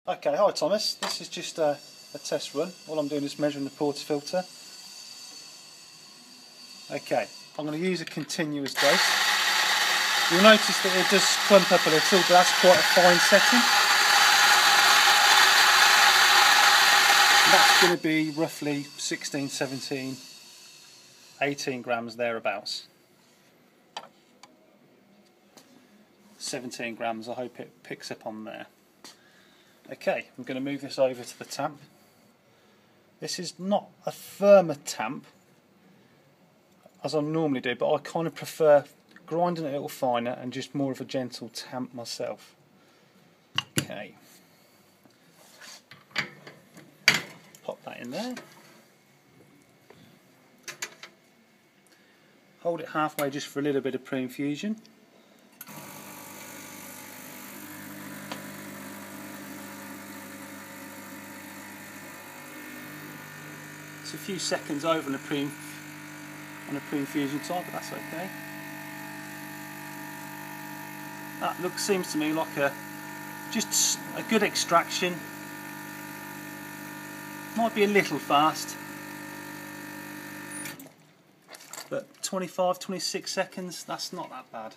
Okay, hi Thomas. This is just a test run. All I'm doing is measuring the portafilter. Okay, I'm going to use a continuous dose. You'll notice that it does clump up a little, but that's quite a fine setting. And that's going to be roughly 16, 17, 18 grams thereabouts. 17 grams, I hope it picks up on there. Okay, I'm going to move this over to the tamp. This is not a firmer tamp as I normally do, but I kind of prefer grinding it a little finer and just more of a gentle tamp myself. Okay, pop that in there. Hold it halfway just for a little bit of pre-infusion. It's a few seconds over on a pre-infusion time, but that's okay. That seems to me like just a good extraction. Might be a little fast, but 25, 26 seconds, that's not that bad.